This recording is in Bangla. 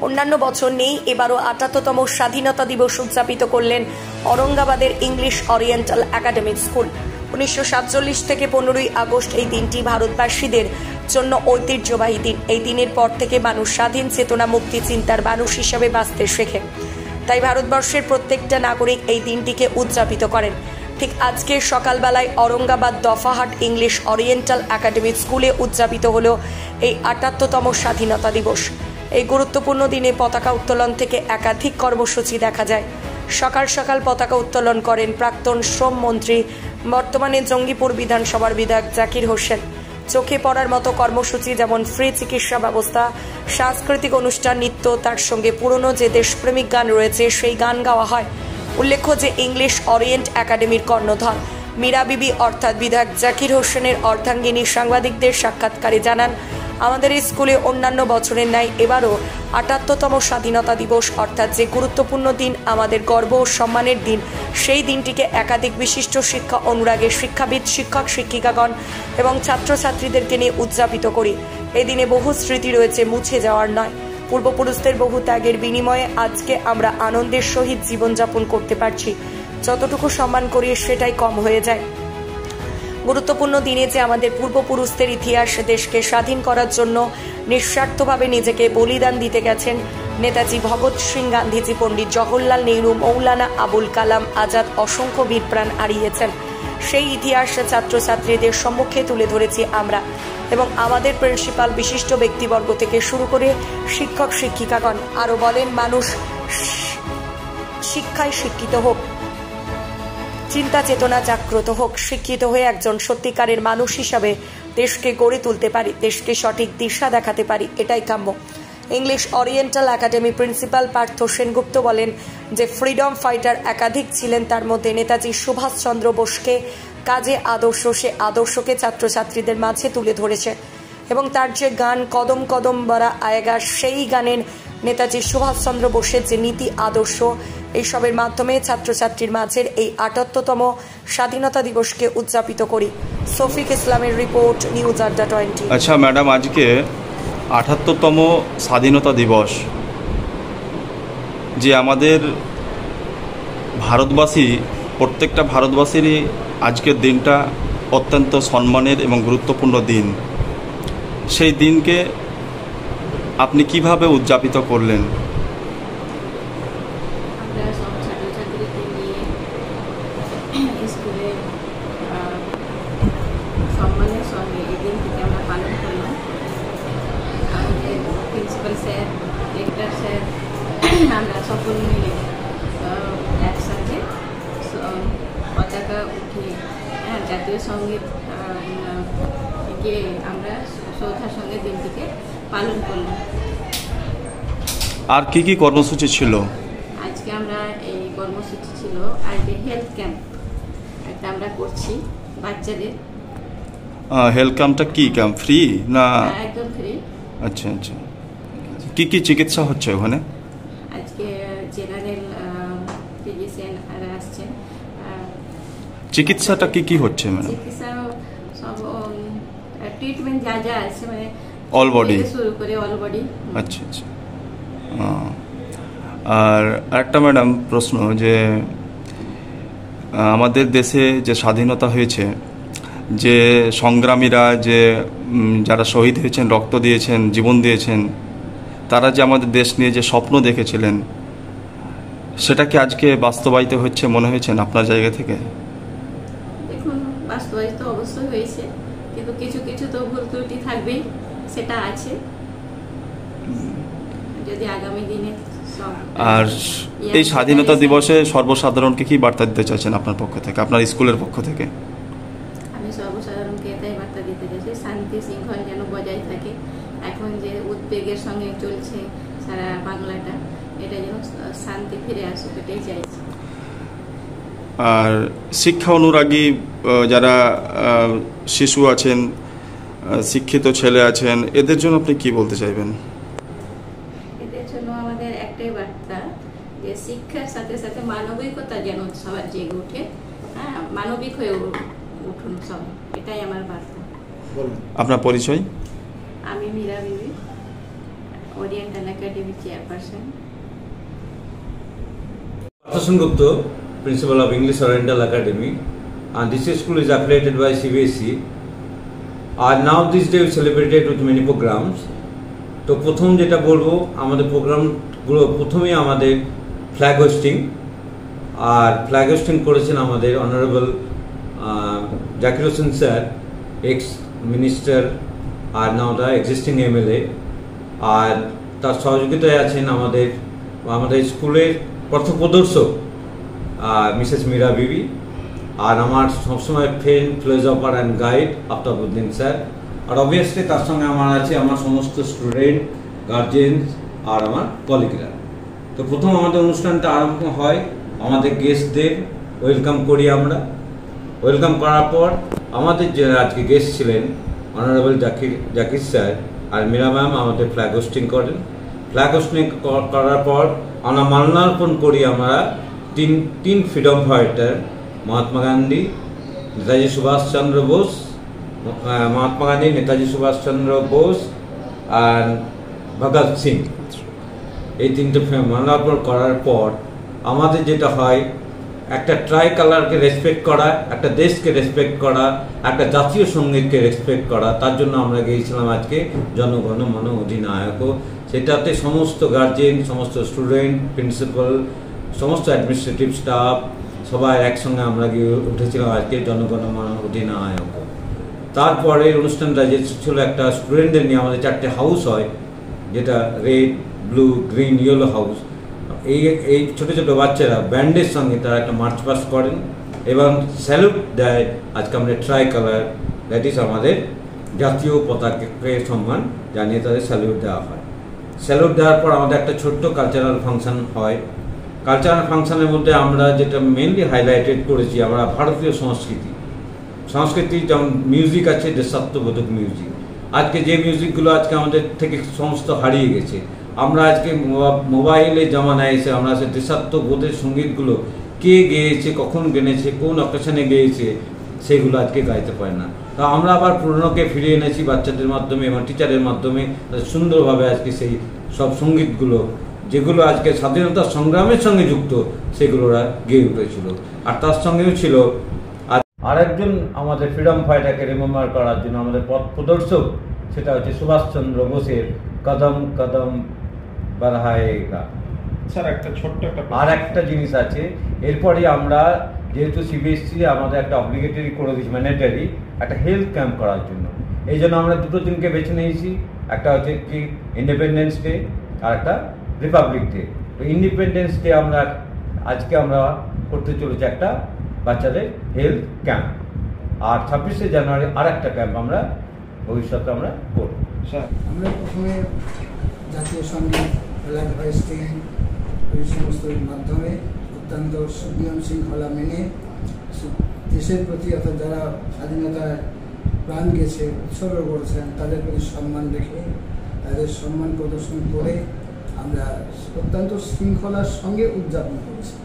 অন্যান্য বছর নেই, এবারও ৭৮তম স্বাধীনতা দিবস উদযাপিত করলেন ঔরঙ্গাবাদের ইংলিশ ওরিয়েন্টাল একাডেমিক স্কুল। ১৯৪৭ থেকে ১৫ই আগস্ট এই দিনটি ভারতবাসীদের জন্য ঐতিহ্যবাহী দিন। এই দিনের পর থেকে মানুষ স্বাধীন চেতনা, মুক্তি চিন্তার মানুষ হিসাবে বাঁচতে শেখে। তাই ভারতবর্ষের প্রত্যেকটা নাগরিক এই দিনটিকে উদযাপিত করেন। ঠিক আজকে সকালবেলায় ঔরঙ্গাবাদ দফাহাট ইংলিশ ওরিয়েন্টাল একাডেমিক স্কুলে উদযাপিত হলো এই ৭৮তম স্বাধীনতা দিবস। এই গুরুত্বপূর্ণ দিনে পতাকা উত্তোলন থেকে একাধিক কর্মসূচি দেখা যায়। সকাল সকাল পতাকা উত্তোলন করেন প্রাক্তন শ্রম মন্ত্রী, বর্তমানে জঙ্গিপুর বিধানসভার বিধায়ক জাকির হোসেন। চোখে পড়ার মতো কর্মসূচি যেমন ফ্রি চিকিৎসা ব্যবস্থা, সাংস্কৃতিক অনুষ্ঠান, নৃত্য, তার সঙ্গে পুরনো যে দেশপ্রেমিক গান রয়েছে সেই গান গাওয়া হয়। উল্লেখ্য যে ইংলিশ ওরিয়েন্ট একাডেমির কর্ণধার মীরা বিবি অর্থাৎ বিধায়ক জাকির হোসেনের অর্ধাঙ্গিনী সাংবাদিকদের সাক্ষাৎকারে জানান, আমাদের এই স্কুলে অন্যান্য বছরের ন্যায় এবারও ৭৮তম স্বাধীনতা দিবস অর্থাৎ যে গুরুত্বপূর্ণ দিন, আমাদের গর্ব ও সম্মানের দিন, সেই দিনটিকে একাধিক বিশিষ্ট শিক্ষা অনুরাগী শিক্ষাবিদ, শিক্ষক শিক্ষিকাগণ এবং ছাত্রছাত্রীদেরকে নিয়ে উদযাপিত করি। এই দিনে বহু স্মৃতি রয়েছে, মুছে যাওয়ার নয়। পূর্বপুরুষদের বহু ত্যাগের বিনিময়ে আজকে আমরা আনন্দের সহিত জীবনযাপন করতে পারছি। যতটুকু সম্মান করি সেটাই কম হয়ে যায়। গুরুত্বপূর্ণ দিনে যে আমাদের পূর্বপুরুষদের ইতিহাস, দেশকে স্বাধীন করার জন্য নিঃস্বার্থভাবে নিজেকে বলিদান দিতে গেছেন নেতাজি ভগৎ সিং, গান্ধীজি, পণ্ডিত জওহরলাল নেহরু, মৌলানা আবুল কালাম আজাদ অসংখ্য বীরপ্রাণ হারিয়েছেন। সেই ইতিহাস ছাত্রছাত্রীদের সম্মুখে তুলে ধরেছি আমরা এবং আমাদের প্রিন্সিপাল, বিশিষ্ট ব্যক্তিবর্গ থেকে শুরু করে শিক্ষক শিক্ষিকাগণ আরও বলেন, মানুষ শিক্ষায় শিক্ষিত হোক, চিন্তা চেতনা জাগ্রত হোক, শিক্ষিত হয়ে একজন সত্যিকারের মানুষ হিসাবে দেশকে গড়ে তুলতে পারি, দেশকে সঠিক দিশা দেখাতে পারি, এটাই কাম্য। English oriental academy principal Partha Sengupta বলেন যে ফ্রিডম ফাইটার একাধিক ছিলেন, তার মধ্যে নেতাজি সুভাষচন্দ্র বোসকে কাজে আদর্শ, সে আদর্শকে ছাত্রছাত্রীদের মাঝে তুলে ধরেছে এবং তার যে গান কদম কদম বড়া আয়েগা, সেই গানের নেতাজি সুভাষচন্দ্র বোসের যে নীতি আদর্শ, এইসবের মাধ্যমে ছাত্রছাত্রীর মাঝের এই ৭৮তম স্বাধীনতা দিবসকে উদযাপিত করি। সফিক ইসলামের রিপোর্ট, নিউজ আড্ডা 20। আচ্ছা ম্যাডাম, আজকে ৭৮তম স্বাধীনতা দিবস, যে আমাদের ভারতবাসী, প্রত্যেকটা ভারতবাসীরই আজকের দিনটা অত্যন্ত সম্মানের এবং গুরুত্বপূর্ণ দিন। সেই দিনকে আপনি কিভাবে উদযাপিত করলেন? আমরা সব ছাত্রছাত্রীকে নিয়ে স্কুলে সম্মানের সঙ্গে এই দিনটিকে আমরা পালন করলাম। আমাদের প্রিন্সিপাল স্যার, লেকচার স্যার, আমরা সকল মিলে একসাথে পতাকা উঠিয়ে জাতীয় সঙ্গীত গিয়ে আমরা শ্রদ্ধার সঙ্গে দিনটিকে পালন করলাম। আর কি কি কর্মসূচি ছিল? আজকে আমরা এই কর্মসূচি ছিল আজকে হেলথ ক্যাম্প একটা আমরা করছি বাচ্চাদের। হেলথ ক্যাম্পটা কি ক্যাম্প, ফ্রি না? একদম ফ্রি। আচ্ছা আচ্ছা, কি কি চিকিৎসা হচ্ছে ওখানে? আজকে জেনারেল ফিজিশিয়ান আসছেন। চিকিৎসাটা কি কি হচ্ছে ম্যাডাম? চিকিৎসা সব ট্রিটমেন্ট যা যা আছে, মানে অল বডি শুরু করে অল বডি। আচ্ছা আচ্ছা। আর একটা ম্যাডাম প্রশ্ন, যে আমাদের দেশে যে স্বাধীনতা হয়েছে, যে সংগ্রামীরা, যে যারা শহীদ হয়েছেন, রক্ত দিয়েছেন, জীবন দিয়েছেন, তারা যে আমাদের দেশ নিয়ে যে স্বপ্ন দেখেছিলেন, সেটা কি আজকে বাস্তবায়িত হচ্ছে মনে হয়েছে আপনার জায়গা থেকে? দেখুন, বাস্তবায়িত অবশ্যই হয়েছে, কিন্তু কিছু কিছু তো ভুল ত্রুটি থাকবেই, সেটা আছে। যদি আগামী দিনে আর এই স্বাধীনতা দিবসে সর্বসাধারণকে কি বার্তা দিতে চাইছেন আপনার পক্ষ থেকে, আপনার স্কুলের পক্ষ থেকে? আমি সর্বসাধারণকে এটাই বার্তা দিতে চাইছি, শান্তি শৃঙ্খলা যেন বজায় থাকে। এখন যে উদ্বেগের সঙ্গে চলছে সারা বাংলাটা, এটা যেন শান্তি ফিরে আসুক, এটাই চাইছি। আর শিক্ষা অনুরাগী যারা শিশু আছেন, শিক্ষিত ছেলে আছেন, এদের জন্য আপনি কি বলতে চাইবেন? এদের জন্য আমাদের একটাই বার্তা, যে শিক্ষার সাথে সাথে মানবিকতা যেন সবার জেগে ওঠে, মানবিক হয়ে উঠুন সব, এটাই আমার বার্তা। আপনার পরিচয়? আমি মীরা বিবি। Oriental academy chairperson. Partha Gupta, Principal of English Oriental Academy, and this school is affiliated by CBSE. And now this day we celebrated with many programs. তো প্রথম যেটা বলবো, আমাদের প্রোগ্রামগুলো প্রথমেই আমাদের ফ্ল্যাগ হোস্টিং, আর ফ্ল্যাগ হোস্টিং করেছেন আমাদের honourable Zakir Hossain sir, ex minister আর নাও দ্য এক্সিস্টিং MLA, আর তার সহযোগিতায় আছেন আমাদের স্কুলের পথপ্রদর্শক মিসেস মীরা বিবি, আর আমার সবসময় friend, philosopher and guide Aftabuddin sir, আর অবভিয়াসলি তার সঙ্গে আমার আছে আমার সমস্ত স্টুডেন্ট, গার্জেন্স আর আমার কলিগরা। তো প্রথম আমাদের অনুষ্ঠানটা আরম্ভ হয়, আমাদের গেস্টদের ওয়েলকাম করি আমরা। ওয়েলকাম করার পর আমাদের যে আজকে গেস্ট ছিলেন অনারেবল জাকির স্যার আর মীরা ম্যাম আমাদের ফ্ল্যাগ হোস্টিং করেন। ফ্ল্যাগ হোস্টিং করার পর আমরা মাল্যার্পণ করি আমরা তিন ফ্রিডম ফাইটার, মহাত্মা গান্ধী, নেতাজি সুভাষচন্দ্র বোস, আর ভগৎ সিং, এই তিনটে মাল্যার্পণ করার পর আমাদের যেটা হয়, একটা ট্রাই কালারকে রেসপেক্ট করা, একটা দেশকে রেসপেক্ট করা, একটা জাতীয় সঙ্গীতকে রেসপেক্ট করা। তার জন্য আমরা গিয়েছিলাম আজকে জনগণ মন অধিনায়ক। সেটাতে সমস্ত গার্জেন, সমস্ত স্টুডেন্ট, প্রিন্সিপাল, সমস্ত অ্যাডমিনিস্ট্রেটিভ স্টাফ সবাই একসঙ্গে আমরা গিয়ে উঠেছিলাম আজকে জনগণ মন অধিনায়ক। তারপরে অনুষ্ঠানটা যে ছিল একটা স্টুডেন্টদের নিয়ে, আমাদের 4টে হাউস হয়, যেটা red, blue, green, yellow house. এই ছোটো ছোটো বাচ্চারা ব্যান্ডের সঙ্গে তারা একটা মার্চ পাস্ট করেন এবং স্যালুট দেয়। আজকে আমরা ট্রাই কালার, দ্যাট ইজ আমাদের জাতীয় পতাকাকে সম্মান জানিয়ে তাদের স্যালুট দেওয়া হয়। স্যালুট দেওয়ার পর আমাদের একটা ছোট্ট কালচারাল ফাংশন হয়। কালচারাল ফাংশনের মধ্যে আমরা যেটা মেনলি হাইলাইটেড করেছি, আমরা ভারতীয় সংস্কৃতি যেমন মিউজিক আছে, দেশাত্মবোধক মিউজিক। আজকে যে মিউজিকগুলো আজকে আমাদের থেকে সমস্ত হারিয়ে গেছে, আমরা আজকে মোবাইলের জামানায় এসে আমরা সে দেশাত্মবোধের সঙ্গীতগুলো কে গেয়েছে, কখন গেয়েছে, কোন অকেশনে গেয়েছে, সেগুলো আজকে গাইতে পারে না। তো আমরা আবার পুরনোকে ফিরিয়ে এনেছি বাচ্চাদের মাধ্যমে এবং টিচারের মাধ্যমে, সুন্দরভাবে আজকে সেই সব সঙ্গীতগুলো যেগুলো আজকে স্বাধীনতা সংগ্রামের সঙ্গে যুক্ত, সেগুলোরা গেয়ে উঠেছিল। আর তার সঙ্গেও ছিল আরেকজন আমাদের ফ্রিডম ফাইটারকে রিমেম্বার করার জন্য আমাদের পথ প্রদর্শক, সেটা হচ্ছে সুভাষচন্দ্র বোসের কদম কদম বাড়ায়েগা। স্যার আর একটা জিনিস আছে, এরপরে আমরা যেহেতু CBSE আমাদের একটা অব্লিগেটরি করে দিয়েছি, ম্যান্ডেটরি একটা হেলথ ক্যাম্প করার জন্য। এই জন্য আমরা দুটো দিনকে বেছে নিয়েছি, একটা হচ্ছে কি ইন্ডিপেন্ডেন্স ডে আর একটা রিপাবলিক ডে। তো ইন্ডিপেন্ডেন্স ডে আজকে আমরা করতে চলেছি একটা বাচ্চাদের হেলথ ক্যাম্প, আর 26শে জানুয়ারি আর একটা ক্যাম্প আমরা ভবিষ্যতে আমরা করব। আমরা প্রথমে জাতীয় সঙ্গীত, ফ্ল্যাগ হোস্টিং, এই সমস্ত মাধ্যমে অত্যন্ত নিয়ম শৃঙ্খলা মেনে দেশের প্রতি, অর্থাৎ যারা স্বাধীনতায় প্রাণ গেছে, উৎসর্গ করেছেন, তাদের প্রতি সম্মান রেখে তাদের সম্মান প্রদর্শন করে আমরা অত্যন্ত শৃঙ্খলার সঙ্গে উদযাপন করেছি।